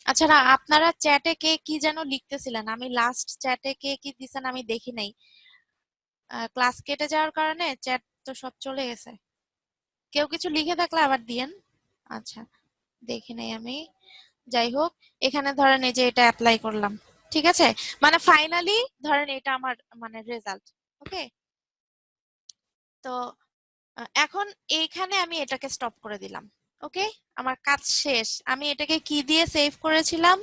আচ্ছা না, আপনারা চ্যাটে কে কি যেন লিখতেছিলেন, আমি লাস্ট চ্যাটে কে কি দিছেন আমি দেখি নাই। ক্লাস কেটে যাওয়ার কারণে চ্যাট তো সব চলে গেছে। কেউ কিছু লিখে থাকলে আবার দিয়েন। আচ্ছা, দেখি নাই আমি। যাই হোক, এখানে ধরেন এই যে এটা অ্যাপ্লাই করলাম, ঠিক আছে? মানে ফাইনালি ধরেন এটা আমার মানে রেজাল্ট। ওকে, তো এখন এইখানে আমি এটাকে স্টপ করে দিলাম। ওকে, আমার কাজ শেষ। আমি এটাকে কি দিয়ে সেভ করেছিলাম?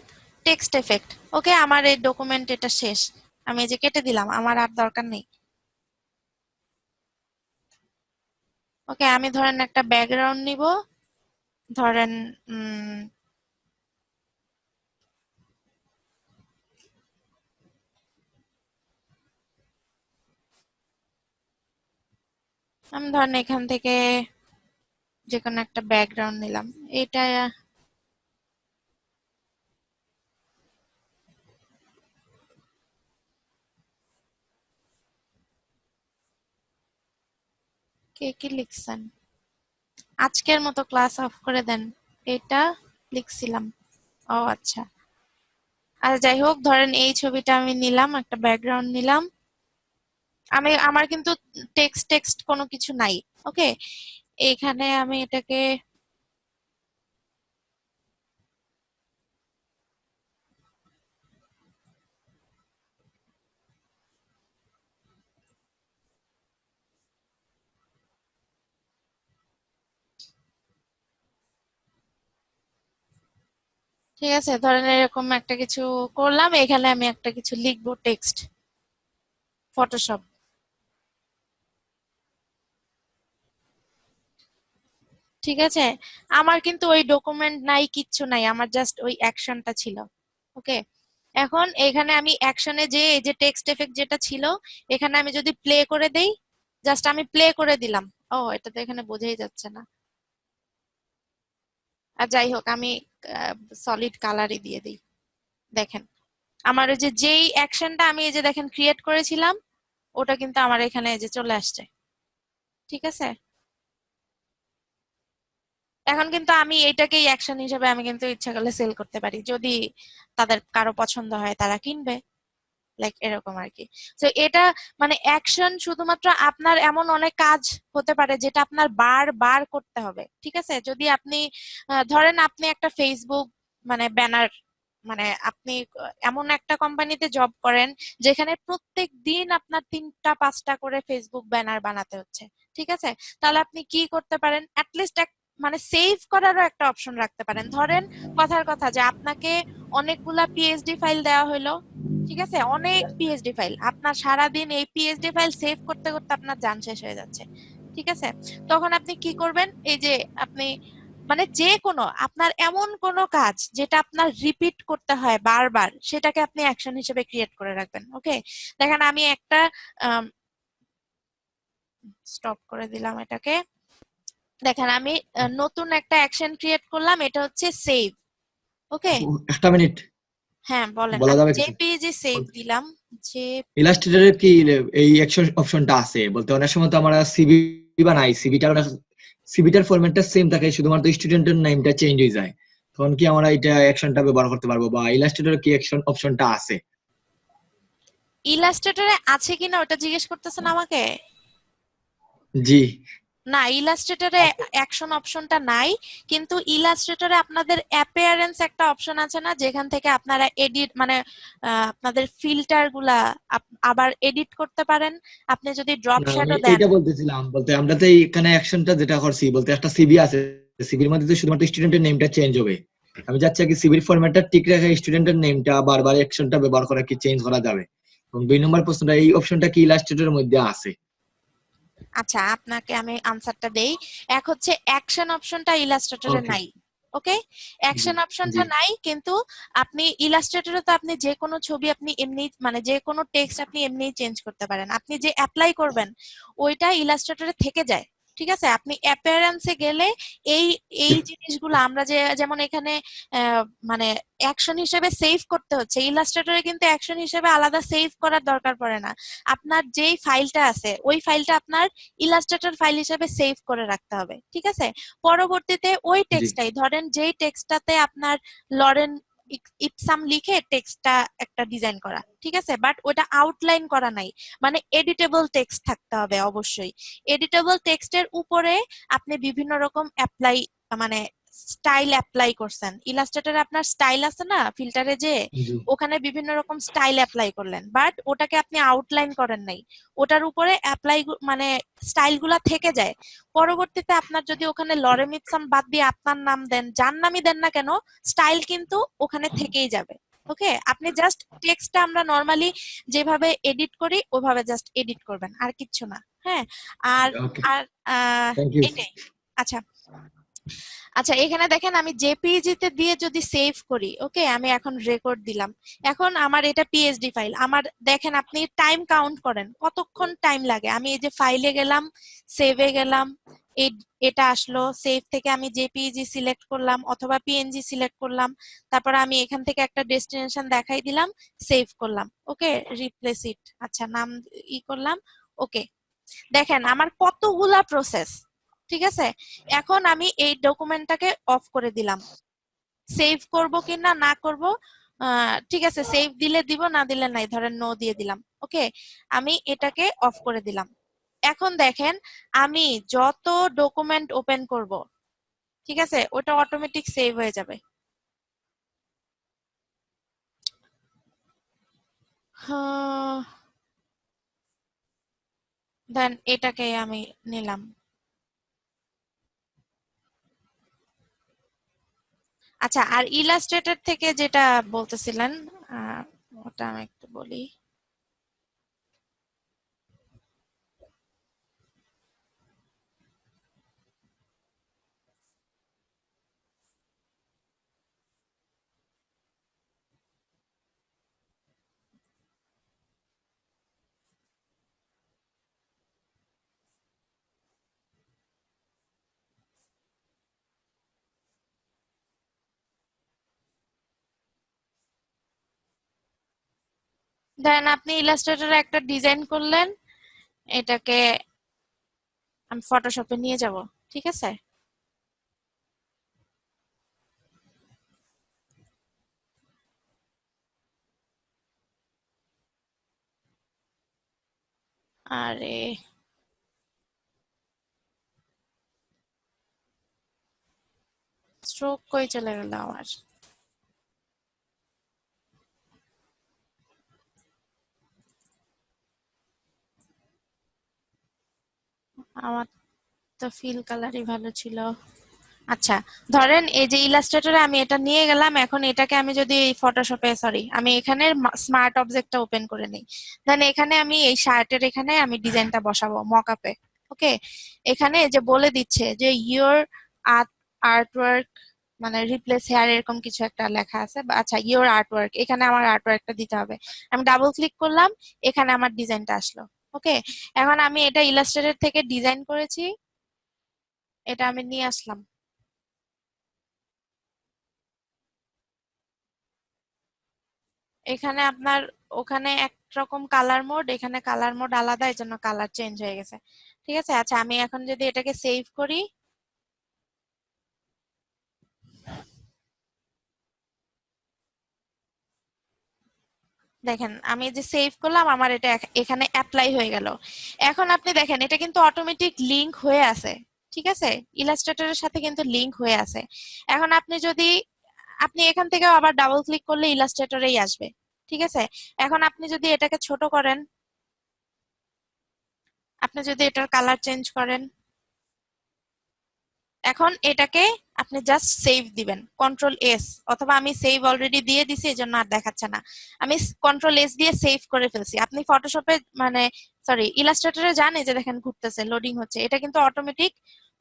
Text effect. ওকে, আমার এই ডকুমেন্ট এটা শেষ। আমি এই যে কেটে দিলাম, আমার আর দরকার নেই। ওকে, আমি ধরেন একটা ব্যাকগ্রাউন্ড নিব। ধরেন আমি ধরেন এখান থেকে যে কোনো একটা ব্যাকগ্রাউন্ড নিলাম। এটা কে কি লিখছেন? আজকের মতো ক্লাস অফ করে দেন, এটা লিখছিলাম। ও আচ্ছা। আর যাই হোক, ধরেন এই ছবিটা আমি নিলাম, একটা ব্যাকগ্রাউন্ড নিলাম। আমার কিন্তু টেক্সট টেক্সট কোনো কিছু নাই। ওকে, এইখানে আমি এটাকে ঠিক আছে, ধরেন এরকম একটা কিছু করলাম, এখানে আমি একটা কিছু লিখবো টেক্সট। ফটোশপ। ঠিক আছে, আমার কিন্তু ওই ডকুমেন্ট নাই, কিচ্ছু নাই, আমার জাস্ট ওই অ্যাকশনটা ছিল। ওকে, এখন এখানে আমি অ্যাকশনে যে এই যে টেক্সট এফেক্ট যেটা ছিল, এখানে আমি যদি প্লে করে দেই, জাস্ট আমি প্লে করে দিলাম। ও, এটা তো এখানে বোঝাই যাচ্ছে না। আর যাই হোক, আমি সলিড কালারই দিয়ে দিই। দেখেন, আমার ওই যে যেই অ্যাকশনটা আমি এই যে দেখেন ক্রিয়েট করেছিলাম, ওটা কিন্তু আমার এখানে এই যে চলে আসছে। ঠিক আছে, এখন কিন্তু আমি এটাকেই অ্যাকশন হিসেবে আমি কিন্তু ইচ্ছা করলে সেল করতে পারি, যদি তাদের কারো পছন্দ হয় তারা কিনবে। লাইক এরকম আর কি। তো এটা মানে অ্যাকশন শুধুমাত্র আপনার এমন অনেক কাজ হতে পারে যেটা আপনার বারবার করতে হবে। ঠিক আছে, যদি আপনি ধরেন আপনি একটা ফেসবুক মানে ব্যানার, মানে আপনি এমন একটা কোম্পানিতে জব করেন যেখানে প্রত্যেক দিন আপনার 3টা 5টা করে ফেসবুক ব্যানার বানাতে হচ্ছে। ঠিক আছে, তাহলে আপনি কি করতে পারেন? অ্যাটলিস্ট মানে সেভ করারও একটা অপশন রাখতে পারেন। ধরেন কথার কথা যে আপনাকে অনেকগুলা পিএইচডি ফাইল দেওয়া হলো। ঠিক আছে, অনেক পিএইচডি ফাইল, আপনার সারাদিন এই পিএইচডি ফাইল সেভ করতে করতে আপনার জান শেষ হয়ে যাচ্ছে। ঠিক আছে, তখন আপনি কি করবেন? এই যে আপনি মানে যে কোনো আপনার এমন কোনো কাজ যেটা আপনার রিপিট করতে হয় বারবার, সেটাকে আপনি অ্যাকশন হিসেবে ক্রিয়েট করে রাখবেন। ওকে, দেখেন আমি একটা স্টপ করে দিলাম এটাকে। দেখেন আমি নতুন একটা অ্যাকশন ক্রিয়েট করলাম, এটা হচ্ছে সেভ। ওকে, একটা মিনিট, হ্যাঁ বলেন। বলা আমি যাবে কিছু? জেপিইজি সেভ দিলাম। যে ইলাস্ট্রেটরের কি এই অ্যাকশন অপশনটা আছে বলতে? অনেক সময় তো আমরা সিভি বানাই, সিভিটার ফরম্যাটটা সেম থাকে, শুধুমাত্র স্টুডেন্টের নেমটা চেঞ্জ হয়ে যায়। তখন কি আমরা এটা অ্যাকশনটা ব্যবহার করতে পারবো, বা ইলাস্ট্রেটরের কি অ্যাকশন অপশনটা আছে? ইলাস্ট্রেটরে আছে কিনা ওটা জিজ্ঞেস করতেছেন আমাকে? জি। না, ইলাস্ট্রেটরে অ্যাকশন অপশনটা নাই। কিন্তু ইলাস্ট্রেটরে আপনাদের অ্যাপিয়ারেন্স একটা অপশন আছে না, যেখান থেকে আপনারা এডিট মানে আপনাদের ফিল্টার গুলা আবার এডিট করতে পারেন। আপনি যদি ড্রপ না, আমি শ্যাডো দেন। এইটা বলতেছিলাম, বলতে আমরা তো এখানে অ্যাকশনটা যেটা করছি, বলতে একটা সিভি আছে, সিভির মধ্যে তো শুধুমাত্র স্টুডেন্টের নেমটা চেঞ্জ হবে। আমি যাচ্ছি কি সিভির ফরম্যাটটা ঠিক রেখে স্টুডেন্টের নেমটা বারবার অ্যাকশনটা ব্যবহার করা কি চেঞ্জ করা যাবে? এবং 2 নম্বর প্রশ্নটা, এই অপশনটা কি ইলাস্ট্রেটরের মধ্যে আছে? আচ্ছা, আপনাকে আমি আনসারটা দেই। এক হচ্ছে অ্যাকশন অপশনটা ইলাস্ট্রেটরে ওকে। নাই। ওকে, জি। অ্যাকশন জি। অপশনটা নাই, কিন্তু আপনি ইলাস্ট্রেটরে তো আপনি যে কোনো ছবি আপনি এমনি মানে যে কোনো টেক্সট আপনি এমনিই চেঞ্জ করতে পারেন। আপনি যে অ্যাপ্লাই করবেন ওইটা ইলাস্ট্রেটরে থেকে যায়। ঠিক আছে, আপনি অ্যাপিয়ারেন্সে গেলে এই এই জিনিসগুলো আমরা যে যেমন এখানে মানে অ্যাকশন হিসেবে সেভ করতে হচ্ছে, ইলাস্ট্রেটরে কিন্তু অ্যাকশন হিসেবে আলাদা সেভ করার দরকার পড়ে না। আপনার যেই ফাইলটা আছে ওই ফাইলটা আপনার ইলাস্ট্রেটর ফাইল হিসেবে সেভ করে রাখতে হবে। ঠিক আছে, পরবর্তীতে ওই জি। টেক্সটটাই ধরেন যেই টেক্সটটাতে আপনার লরেন ইপসাম লিখে টেক্সটটা একটা ডিজাইন করা, ঠিক আছে, বাট ওটা আউটলাইন করা নাই, মানে এডিটেবল টেক্সট থাকতে হবে অবশ্যই। এডিটেবল টেক্সটের উপরে আপনি বিভিন্ন রকম অ্যাপ্লাই, মানে স্টাইল অ্যাপ্লাই করছেন। ইলাস্ট্রেটরে আপনার স্টাইল আছে না ফিল্টারে, যে জি ওখানে বিভিন্ন রকম স্টাইল অ্যাপ্লাই করলেন, বাট ওটাকে আপনি আউটলাইন করেন নাই। ওটার উপরে অ্যাপ্লাই মানে স্টাইল গুলা থেকে যায়। পরবর্তীতে আপনার যদি ওখানে লরেম ইপসাম বাদ দিয়ে আপনার নাম দেন, যার নামই দেন না কেন, স্টাইল কিন্তু ওখানে থেকেই যাবে। ওকে, আপনি জাস্ট টেক্সটটা আমরা নর্মালি যেভাবে এডিট করি ওভাবে জাস্ট এডিট করবেন, আর কিচ্ছু না। হ্যাঁ, আর ওকে, আর থ্যাংক ইউ। এটাই। আচ্ছা, আচ্ছা, এখানে দেখেন আমি জেপিইজি তে দিয়ে যদি সেভ করি, ওকে, আমি এখন রেকর্ড দিলাম, এখন আমার এটা পিএইচডি ফাইল। আমার দেখেন, আপনি টাইম কাউন্ট করেন কতক্ষণ টাইম লাগে। আমি এই যে ফাইলে গেলাম, সেভে গেলাম, এই এটা আসলো, সেভ থেকে আমি জেপিইজি সিলেক্ট করলাম অথবা পিএনজি সিলেক্ট করলাম, তারপর আমি এখান থেকে একটা ডেস্টিনেশন দেখাই দিলাম, সেভ করলাম, ওকে, রিপ্লেস ইট, আচ্ছা নাম করলাম, ওকে। দেখেন আমার কতগুলা প্রসেস, ঠিক আছে। এখন আমি এই ডকুমেন্টটাকে অফ করে দিলাম, সেভ করব কিনা না করব, ঠিক আছে, সেভ দিলে দিব, না দিলে নাই, ধরেন নো দিয়ে দিলাম, ওকে। আমি এটাকে অফ করে দিলাম। এখন দেখেন আমি যত ডকুমেন্ট ওপেন করব, ঠিক আছে, ওটা অটোমেটিক সেভ হয়ে যাবে। দেন এটাকে আমি নিলাম। আচ্ছা, আর ইলাস্ট্রেটর থেকে যেটা বলতেছিলেন, ওটা আমি একটু বলি। দেন আপনি ইলাস্ট্রেটরে একটা ডিজাইন করলেন, এটাকে আমি ফটোশপে নিয়ে যাব, ঠিক আছে। আরে, স্ট্রোক কই চলে গেল আমার? আমার তো ফিল কালারই ভালো ছিল। আচ্ছা, ধরেন এই যে ইলাস্ট্রেটরে আমি এটা নিয়ে গেলাম, এখন এটাকে আমি যদি এই ফটোশপে, সরি, আমি এখানে স্মার্ট অবজেক্টটা ওপেন করে নিই, দেন এখানে আমি এই শার্টের এখানে আমি ডিজাইনটা বসাবো মকআপে, ওকে। এখানে যে বলে দিচ্ছে যে ইওর আর্টওয়ার্ক, মানে রিপ্লেস হেয়ার, এরকম কিছু একটা লেখা আছে, আচ্ছা ইওর আর্টওয়ার্ক, এখানে আমার আর্টওয়ার্কটা দিতে হবে। আমি ডাবল ক্লিক করলাম, এখানে আমার ডিজাইনটা আসলো, ওকে। এখন আমি এটা ইলাস্ট্রেটর থেকে ডিজাইন করেছি, এটা আমি নিয়ে আসলাম। এখানে আপনার ওখানে একরকম কালার মোড, এখানে কালার মোড আলাদা, এই জন্য কালার চেঞ্জ হয়ে গেছে, ঠিক আছে। আচ্ছা, আমি এখন যদি এটাকে সেভ করি, দেখেন আমি যে সেভ করলাম, আমার এটা এখানে অ্যাপ্লাই হয়ে গেল। এখন আপনি দেখেন এটা কিন্তু অটোমেটিক লিংক হয়ে আছে, ঠিক আছে, ইলাস্ট্রেটরের সাথে কিন্তু লিংক হয়ে আছে। এখন আপনি যদি, আপনি এখান থেকে আবার ডাবল ক্লিক করলে ইলাস্ট্রেটরেই আসবে, ঠিক আছে। এখন আপনি যদি এটাকে ছোট করেন, আপনি যদি এটার কালার চেঞ্জ করেন, এখন এটাকে আপনি জাস্ট সেভ দিবেন, কন্ট্রোল এস, অথবা আমি সেভ অলরেডি দিয়ে দিছি এই জন্য আর দেখাচ্ছে না, আমি কন্ট্রোল এস দিয়ে সেভ করে ফেলছি। আপনি ফটোশপে, মানে সরি ইলাস্ট্রেটরে যান, এই যে দেখেন ঘুরতেছে, লোডিং হচ্ছে, এটা কিন্তু অটোমেটিক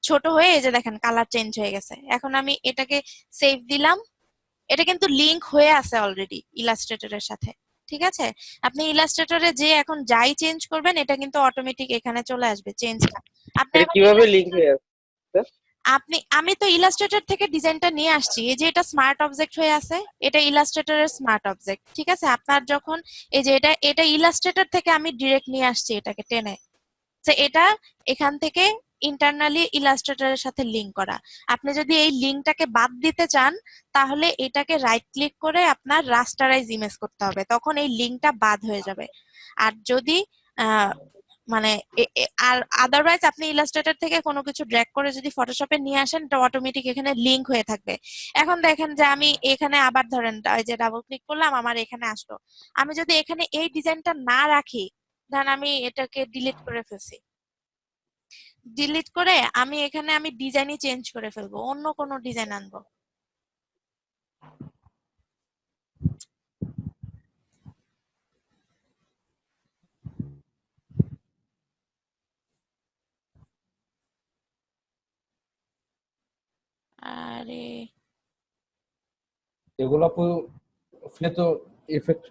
ছোট হয়ে এই যে দেখেন কালার চেঞ্জ হয়ে গেছে। এখন আমি এটাকে সেভ দিলাম, এটা কিন্তু লিংক হয়ে আছে অলরেডি ইলাস্ট্রেটরের সাথে, ঠিক আছে। আপনি ইলাস্ট্রেটরে যে এখন যাই চেঞ্জ করবেন, এটা কিন্তু অটোমেটিক এখানে চলে আসবে চেঞ্জটা। আপনি এটা এখন কিভাবে লিংক হয়ে আছে? আমি তো ইলাস্ট্রেটর থেকে ডিজাইনটা নিয়ে আসছি, এই যে এটা স্মার্ট অবজেক্ট হয়ে আছে, এটা ইলাস্ট্রেটরের স্মার্ট অবজেক্ট, ঠিক আছে। আপনার যখন এই যে এটা ইলাস্ট্রেটর থেকে আমি ডিরেক্ট নিয়ে আসছি এটাকে টেনে, তো এটা এখান থেকে ইন্টারনালি ইলাস্ট্রেটরের সাথে লিংক করা। আপনি যদি এই লিংকটাকে বাদ দিতে চান তাহলে এটাকে রাইট ক্লিক করে আপনার রাস্টারাইজ ইমেজ করতে হবে, তখন এই লিংকটা বাদ হয়ে যাবে। আর যদি আহ, মানে আর আদারওয়াইজ আপনি ইলাস্ট্রেটর থেকে কোনো কিছু ড্র্যাগ করে যদি ফটোশপে নিয়ে আসেন, এটা অটোমেটিক এখানে লিংক হয়ে থাকবে। এখন দেখেন যে আমি এখানে আবার ধরেন এই যে ডাবল ক্লিক করলাম, আমার এখানে আসলো। আমি যদি এখানে এই ডিজাইনটা না রাখি, ধরেন আমি এটাকে ডিলিট করে ফেলছি, ডিলিট করে আমি ডিজাইনই চেঞ্জ করে ফেলবো, অন্য কোনো ডিজাইন আনবো। আরে এগুলো আপু ফিলে তো এফেক্ট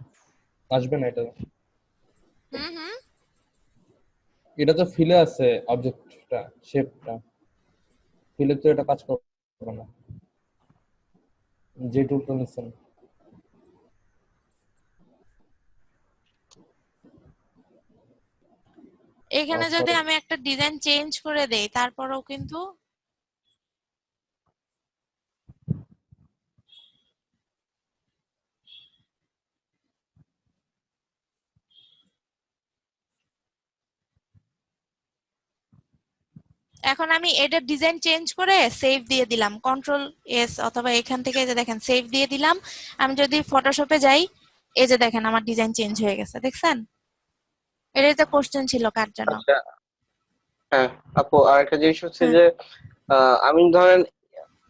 আসবে না এটা। হুম হুম এটা তো ফিলে আছে অবজেক্টটা, শেপটা, ফিলে তো এটা কাজ করবে না যে টুলটা নিচ্ছেন। এখানে যদি সরি, আমি একটা ডিজাইন চেঞ্জ করে দেই তারপরেও কিন্তু এখন আমি এটার ডিজাইন চেঞ্জ করে সেভ দিয়ে দিলাম, কন্ট্রোল এস, অথবা এখান থেকে যে দেখেন সেভ দিয়ে দিলাম। আমি যদি ফটোশপে যাই, এই যে দেখেন আমার ডিজাইন চেঞ্জ হয়ে গেছে, দেখছেন? এটাই তো কোশ্চেন ছিল কার জন্য। আচ্ছা, হ্যাঁ আপু, আর একটা জিনিস হচ্ছে হ্যাঁ যে আমি ধরেন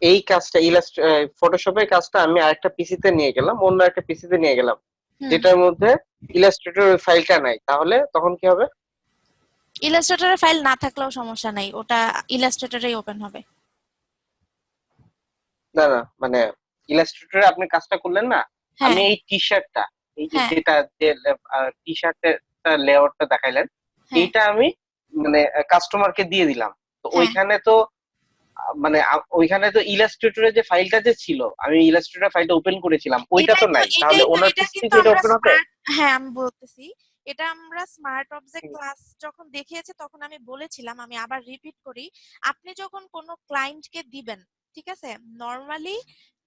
এই কাজটা ফটোশপের কাজটা আমি আরেকটা পিসিতে নিয়ে গেলাম, অন্য একটা পিসিতে নিয়ে গেলাম, হুম, যেটার মধ্যে ইলাস্ট্রেটর ওই ফাইলটা নাই, তাহলে তখন কি হবে? ইলাস্ট্রেটরের ফাইল না থাকলেও সমস্যা নাই, ওটা ইলাস্ট্রেটরেই ওপেন হবে। না না, মানে ইলাস্ট্রেটরে আপনি কাজটা করলেন না, হ্যাঁ আমি এই টি শার্টটা, এই যে হ্যাঁ যেটা যে টি শার্টের লেআউটটা দেখাইলেন, হ্যাঁ এইটা আমি মানে কাস্টমারকে দিয়ে দিলাম। তো হ্যাঁ ওইখানে তো মানে ওইখানে তো ইলাস্ট্রেটরের যে ফাইলটা যে ছিল, আমি ইলাস্ট্রেটর ফাইলটা ওপেন করেছিলাম, ওইটা তো নাই, তাহলে ওনার এটা পিসিতে কিন্তু কি এটা আমরা ওপেন হবে? স্মার্ট, হ্যাঁ আমি বলতেছি, এটা আমরা স্মার্ট অবজেক্ট ক্লাস যখন দেখিয়েছি তখন আমি বলেছিলাম, আমি আবার রিপিট করি। আপনি যখন কোনো ক্লায়েন্টকে দিবেন, ঠিক আছে, নরমালি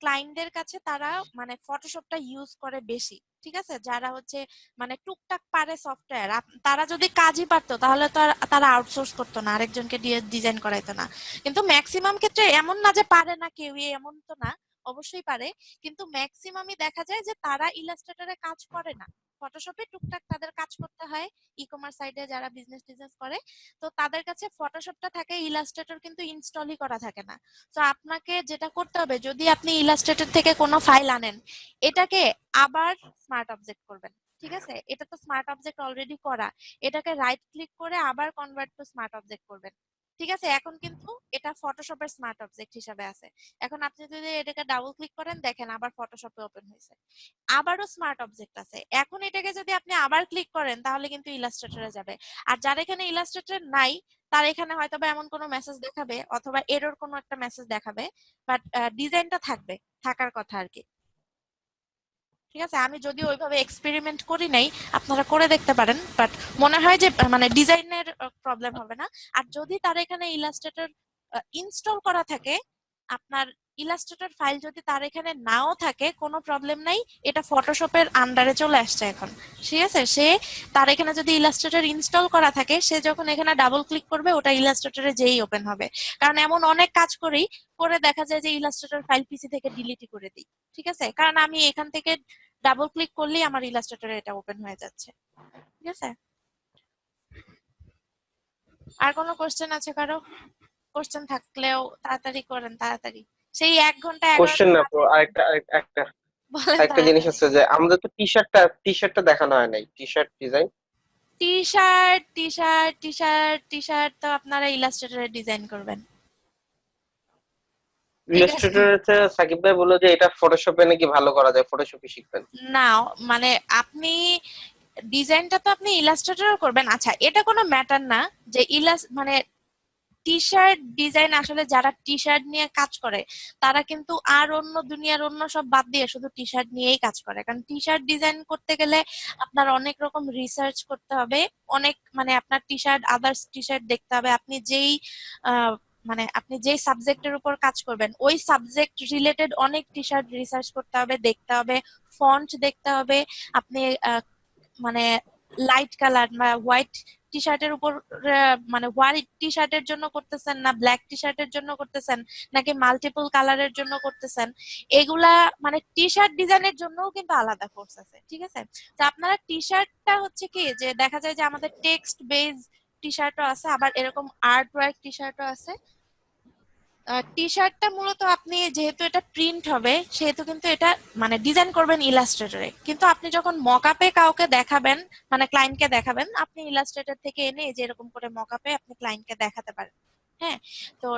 ক্লায়েন্টদের কাছে তারা মানে ফটোশপটা ইউজ করে বেশি, ঠিক আছে, যারা হচ্ছে মানে টুকটাক পারে সফটওয়্যার, তারা যদি কাজই পারতো তাহলে তো আর তারা আউটসোর্স করতো না, আরেকজনকে দিয়ে ডিজাইন করাইতো না। কিন্তু ম্যাক্সিমাম ক্ষেত্রে এমন না যে পারে না কেউই, এমন তো না, অবশ্যই পারে। কিন্তু ম্যাক্সিমামই দেখা যায় যে তারা ইলাস্ট্রেটরে কাজ করে না, ফটোশপে টুকটাক তাদের কাজ করতে হয়। ই কমার্স সাইটে যারা বিজনেস টিজনেস করে, তো তাদের কাছে ফটোশপটা থাকে, ইলাস্ট্রেটর কিন্তু ইনস্টলই করা থাকে না। তো আপনাকে যেটা করতে হবে, যদি আপনি ইলাস্ট্রেটর থেকে কোনো ফাইল আনেন, এটাকে আবার স্মার্ট অবজেক্ট করবেন, ঠিক আছে, এটা তো স্মার্ট অবজেক্ট অলরেডি করা, এটাকে রাইট ক্লিক করে আবার কনভার্ট টু স্মার্ট অবজেক্ট করবেন। ঠিক আছে, এখন কিন্তু এটা ফটোশপের স্মার্ট অবজেক্ট হিসাবে আছে। এখন আপনি যদি এটাকে ডাবল ক্লিক করেন, দেখেন আবার ফটোশপে ওপেন হয়েছে, আবারও স্মার্ট অবজেক্ট আছে। এখন এটাকে যদি আপনি আবার ক্লিক করেন তাহলে কিন্তু ইলাস্ট্রেটরে যাবে। আর যার এখানে ইলাস্ট্রেটর নাই, তার এখানে হয়তোবা এমন কোনো মেসেজ দেখাবে অথবা এরর কোনো একটা মেসেজ দেখাবে, বাট ডিজাইনটা থাকবে, থাকার কথা আর কি। ঠিক আছে, আমি যদিও ওইভাবে এক্সপেরিমেন্ট করি নাই, আপনারা করে দেখতে পারেন, বাট মনে হয় যে মানে ডিজাইনের প্রবলেম হবে না। আর যদি তার এখানে ইলাস্ট্রেটর ইনস্টল করা থাকে, আপনার ইলাস্ট্রেটর ফাইল যদি তার এখানে নাও থাকে, কোনো প্রবলেম নাই, এটা ফটোশপের আন্ডারে চলে আসছে এখন। ঠিক আছে, সে তার এখানে যদি ইলাস্ট্রেটর ইনস্টল করা থাকে, সে যখন এখানে ডাবল ক্লিক করবে ওটা ইলাস্ট্রেটরে যেই ওপেন হবে। কারণ এমন অনেক কাজ করি, করে দেখা যায় যে ইলাস্ট্রেটর ফাইল পিসি থেকে ডিলিটই করে দিই। ঠিক আছে, কারণ আমি এখান থেকে ডাবল ক্লিক করলেই আমার ইলাস্ট্রেটরে এটা ওপেন হয়ে যাচ্ছে। ঠিক আছে, আর কোনো কোশ্চেন আছে কারো? কোশ্চেন থাকলেও তাড়াতাড়ি করেন, তাড়াতাড়ি, সেই 1 ঘন্টা কোশ্চেন 11টা না আপু, বাজে। আরেকটা বলেন আরেকটা জিনিস তাড়াতাড়ি। হচ্ছে যে আমাদের তো টি শার্টটা দেখানো হয় নাই, T shirt design. T shirt তো আপনারা ইলাস্ট্রেটরে ডিজাইন করবেন। ঠিক আছে, ইলাস্ট্রেটর সাকিব ভাই বললো যে এটা ফটোশপে নাকি ভালো করা যায়, ফটোশপে শিখবেন। না মানে আপনি ডিজাইনটা তো আপনি ইলাস্ট্রেটরও করবেন। আচ্ছা, এটা কোনো ম্যাটার না যে মানে টি শার্ট ডিজাইন আসলে যারা টি শার্ট নিয়ে কাজ করে তারা কিন্তু আর অন্য দুনিয়ার অন্য সব বাদ দিয়ে শুধু টি শার্ট নিয়েই কাজ করে, কারণ টি শার্ট ডিজাইন করতে গেলে আপনার অনেক রকম রিসার্চ করতে হবে, অনেক মানে আপনার T shirt others T shirt দেখতে হবে, আপনি যেই আহ, মানে আপনি যেই সাবজেক্টের উপর কাজ করবেন ওই সাবজেক্ট রিলেটেড অনেক টি শার্ট রিসার্চ করতে হবে, দেখতে হবে, ফন্ট দেখতে হবে, আপনি মানে লাইট কালার বা হোয়াইট টি শার্টের উপর মানে হোয়াইট টি শার্টের জন্য করতেছেন না ব্ল্যাক টি শার্টের জন্য করতেছেন নাকি মাল্টিপল কালারের জন্য করতেছেন, এগুলা মানে টি শার্ট ডিজাইনের জন্যও কিন্তু আলাদা কোর্স আছে, ঠিক আছে? তো আপনারা টি শার্টটা হচ্ছে কি যে দেখা যায় যে আমাদের টেক্সট বেস টি শার্টও আছে, আবার এরকম আর্ট ওয়ার্ক টি শার্টও আছে। টি শার্টটা মূলত আপনি যেহেতু এটা প্রিন্ট হবে সেহেতু কিন্তু এটা মানে ডিজাইন করবেন ইলাস্ট্রেটরে, কিন্তু আপনি যখন মকআপে কাউকে দেখাবেন মানে ক্লায়েন্টকে দেখাবেন আপনি ইলাস্ট্রেটর থেকে এনে এই যে এরকম করে মকআপে আপনি ক্লায়েন্টকে দেখাতে পারেন। হ্যাঁ, তো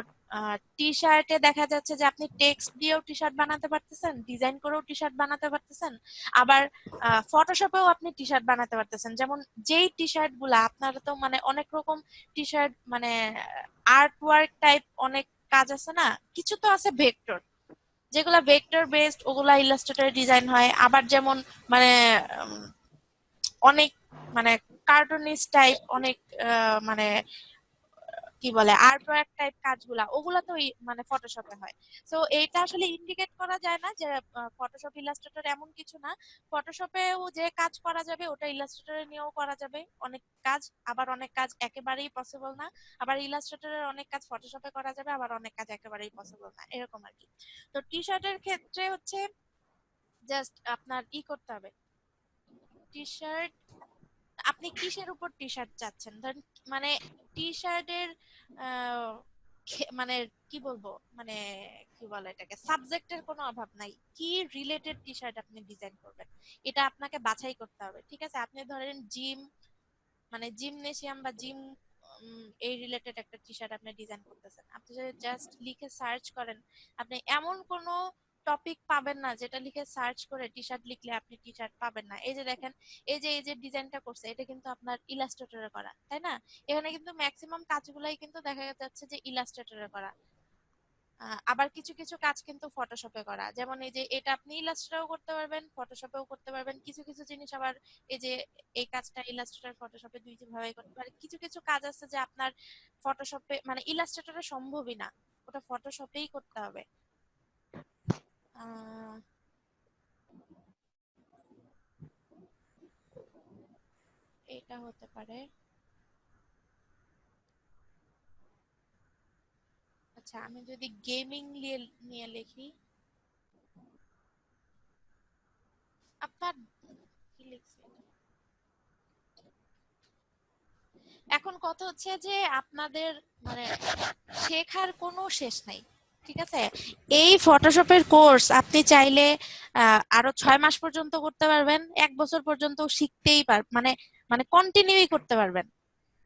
টি শার্টে দেখা যাচ্ছে যে আপনি টেক্সট দিয়েও টি শার্ট বানাতে পারতেছেন, ডিজাইন করেও টি শার্ট বানাতে পারতেছেন, আবার ফটোশপেও আপনি টি শার্ট বানাতে পারতেছেন। যেমন যেই টি শার্ট গুলা আপনার তো মানে অনেক রকম টি শার্ট মানে আর্ট ওয়ার্ক টাইপ অনেক কাজ আছে না, কিছু তো আছে ভেক্টর, যেগুলা ভেক্টর বেসড ওগুলা ইলাস্ট্রেটরে ডিজাইন হয়, আবার যেমন মানে অনেক মানে কার্টুনিস্ট টাইপ অনেক মানে কি বলে আর্ট ওয়ার্ক টাইপ কাজগুলা ওগুলা তো মানে ফটোশপে হয়। সো এইটা আসলে ইন্ডিকেট করা যায় না যে ফটোশপ ইলাস্ট্রেটর এমন কিছু না, ফটোশপেও যে কাজ করা যাবে ওটা ইলাস্ট্রেটরে নিয়েও করা যাবে অনেক কাজ, আবার অনেক কাজ একেবারেই পসিবল না, আবার ইলাস্ট্রেটরের অনেক কাজ ফটোশপে করা যাবে, আবার অনেক কাজ একেবারেই পসিবল না, এরকম আর কি। তো টি শার্টের ক্ষেত্রে হচ্ছে জাস্ট আপনার করতে হবে, টি শার্ট আপনি কিসের উপর টি শার্ট চাচ্ছেন ধরেন, মানে টি শার্টের মানে কি বলবো মানে কি বলে এটাকে সাবজেক্টের কোনো অভাব নাই, কি রিলেটেড টি শার্ট আপনি ডিজাইন করবেন এটা আপনাকে বাছাই করতে হবে, ঠিক আছে? আপনি ধরেন জিম মানে জিমনেশিয়াম বা জিম এই রিলেটেড একটা টি শার্ট আপনি ডিজাইন করতেছেন, আপনি যদি জাস্ট লিখে সার্চ করেন আপনি এমন কোনো টপিক পাবেন না যেটা লিখে সার্চ করে টি শার্ট লিখলে আপনি টি শার্ট পাবেন না। এই যে দেখেন এই যে ডিজাইনটা করছে এটা কিন্তু আপনার ইলাস্ট্রেটরে করা, তাই না? এখানে কিন্তু ম্যাক্সিমাম কাজগুলাই কিন্তু দেখা যাচ্ছে যে ইলাস্ট্রেটরে করা, আবার কিছু কিছু কাজ কিন্তু ফটোশপে করা, যেমন এই যে এটা আপনি ইলাস্ট্রেটরেও করতে পারবেন ফটোশপেও করতে পারবেন, কিছু কিছু জিনিস আবার এই যে এই কাজটা ইলাস্ট্রেটর ফটোশপে দুই ভাবে করতে পারে, কিছু কিছু কাজ আছে যে আপনার ফটোশপে মানে ইলাস্ট্রেটরে সম্ভবই না, ওটা ফটোশপেই করতে হবে। আহ, এটা হতে পারে। আচ্ছা আমি যদি গেমিং নিয়ে লিখি, আপনার কি লিখছি এটা? এখন কথা হচ্ছে যে আপনাদের মানে শেখার কোনো শেষ নাই, ঠিক আছে? এই ফটোশপের কোর্স আপনি চাইলে আরো 6 মাস পর্যন্ত করতে পারবেন, 1 বছর পর্যন্ত শিখতেই মানে মানে কন্টিনিউই করতে পারবেন,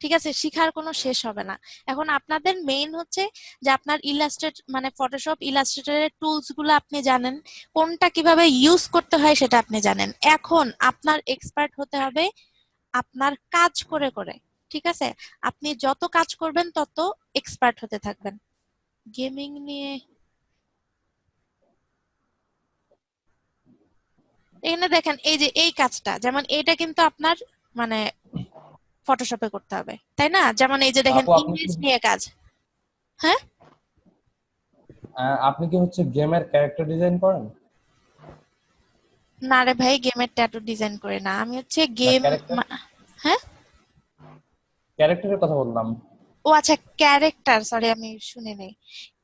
ঠিক আছে? শিখার কোনো শেষ হবে না। এখন আপনাদের মেইন হচ্ছে যে আপনার ইলাস্ট্রেট মানে ফটোশপ ইলাস্ট্রেটরের টুলস গুলো আপনি জানেন, কোনটা কিভাবে ইউজ করতে হয় সেটা আপনি জানেন। এখন আপনার এক্সপার্ট হতে হবে আপনার কাজ করে করে, ঠিক আছে? আপনি যত কাজ করবেন তত এক্সপার্ট হতে থাকবেন। গেমিং নিয়ে এখানে দেখেন এই যে এই কাজটা যেমন এটা কিন্তু আপনার মানে ফটোশপে করতে হবে, তাই না? যেমন এই যে দেখেন আপু আপনি কি ইমেজ নিয়ে কাজ। হ্যাঁ, আপনি কি হচ্ছে গেমের ক্যারেক্টার ডিজাইন করেন? না রে ভাই গেমের ট্যাটু ডিজাইন করে না, আমি হচ্ছে না গেম। ক্যারেক্টার, হ্যাঁ, ক্যারেক্টারের কথা বললাম। ও আচ্ছা ক্যারেক্টার, সরি আমি শুনি নাই।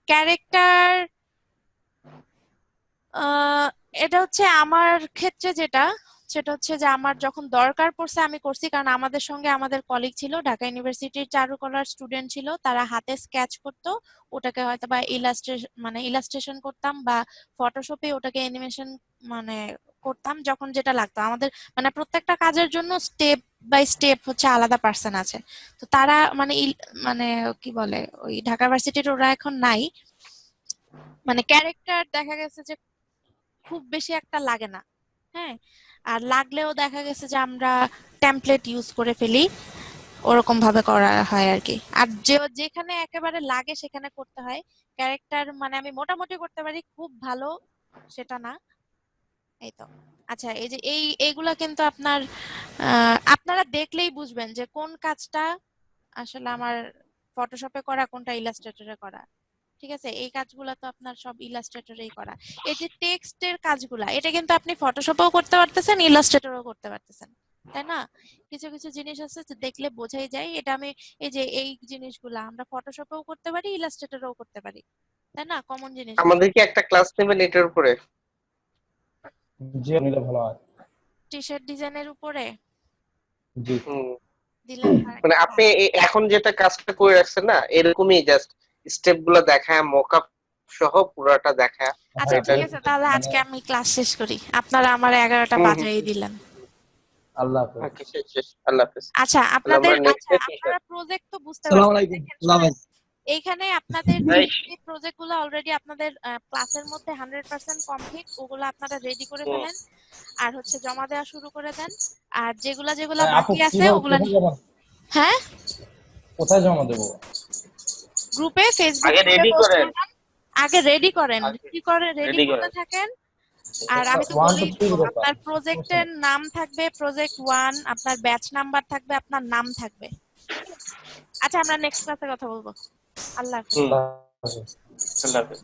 ক্যারেক্টার এটা হচ্ছে আমার ক্ষেত্রে যেটা সেটা হচ্ছে যে আমার যখন দরকার পড়ছে আমি করছি, কারণ আমাদের সঙ্গে আমাদের কলিগ ছিল ঢাকা ইউনিভার্সিটির চারুকলার স্টুডেন্ট ছিল, তারা হাতে স্কেচ করতো, ওটাকে হয়তো বা ইলাস্ট্রেশন করতাম বা ফটোশপে ওটাকে অ্যানিমেশন মানে করতাম যখন যেটা লাগতো আমাদের, মানে প্রত্যেকটা কাজের জন্য স্টেপ বাই স্টেপ হচ্ছে আলাদা পার্সন আছে। তো তারা মানে মানে কি বলে ওই ঢাকা ভার্সিটির ওরা এখন নাই, মানে ক্যারেক্টার দেখা গেছে যে খুব বেশি একটা লাগে না। হ্যাঁ, আর লাগলেও দেখা গেছে যে আমরা টেমপ্লেট ইউজ করে ফেলি। ওরকম ভাবে করা হয় আর কি। আর যেখানে একেবারে লাগে সেখানে করতে হয়। ক্যারেক্টার মানে আমি মোটামুটি করতে পারি, খুব ভালো সেটা না। এই তো। আচ্ছা, এই যে এইগুলা কিন্তু আপনারা দেখলেই বুঝবেন যে কোন কাজটা আসলে আমার ফটোশপে করা, কোনটা ইলাস্ট্রেটরে করা। ঠিক আছে, এই কাজগুলা তো আপনার সব ইলাস্ট্রেটরেই করা। এই যে টেক্সটের কাজগুলা, এটা কিন্তু আপনি ফটোশপেও করতে পারতেছেন, ইলাস্ট্রেটরেও করতে পারতেছেন, তাই না? কিছু কিছু জিনিস আছে যে দেখলে বোঝাই যায়। এটা আমি এই যে এই জিনিসগুলা আমরা ফটোশপেও করতে পারি, ইলাস্ট্রেটরেও করতে পারি, তাই না? কমন জিনিসগুলো। আমাদের কি একটা ক্লাস নেবেন এটার উপরে? জি নিলে ভালো হয়। টি শার্ট ডিজাইনের উপরে জি হুম, দিলেন মানে আপনি এখন যেটা কাজটা করে রাখছেন না, এরকমই জাস্ট স্টেপ গুলো দেখায়, মকআপ সহ পুরোটা দেখায়। আচ্ছা এটা ঠিক আছে, তাহলে মানে আজকে আমি ক্লাস শেষ করি, আপনারা আমার 11টা হুম, হুম, বাজাই দিলেন। আল্লাহ হাফেজ। ওকে, শেষ শেষ। আল্লাহ হাফেজ। আচ্ছা তাহলে আমরা নেক্সট আপনারা প্রজেক্ট তো বুঝতে আসসালামু পারছেন। আলাইকুম। দেখেন আল্লাহ শোনেন, হাফেজ। এইখানে আপনাদের এই যে প্রজেক্টগুলো অলরেডি আপনাদের ক্লাসের মধ্যে 100% কমপ্লিট, ওগুলো আপনারা রেডি করে হুম, ফেলেন আর হচ্ছে জমা দেওয়া শুরু করে দেন। আর যেগুলা যেগুলা আপু বাকি আছে কিভাবে ওগুলা কোথায় জমা হ্যাঁ, কোথায় জমা দেবো? গ্রুপে, ফেসবুক আগে গ্রুপে রেডি পোস্ট করেন, করবেন। আগে রেডি করেন, আগে রেডি রেডি করতে করেন। থাকেন। আর আমি তো 1 2 বলেই দিব, 3 ব্যাপার আপনার সমস্যা প্রজেক্টের নেই। নাম থাকবে প্রজেক্ট 1, আপনার ব্যাচ নাম্বার থাকবে, আপনার নাম থাকবে। আচ্ছা, আমরা নেক্সট ক্লাসে কথা বলবো। আল্লাহ হাফেজ। হুম, আল্লাহ হাফেজ। আল্লাহ হাফেজ।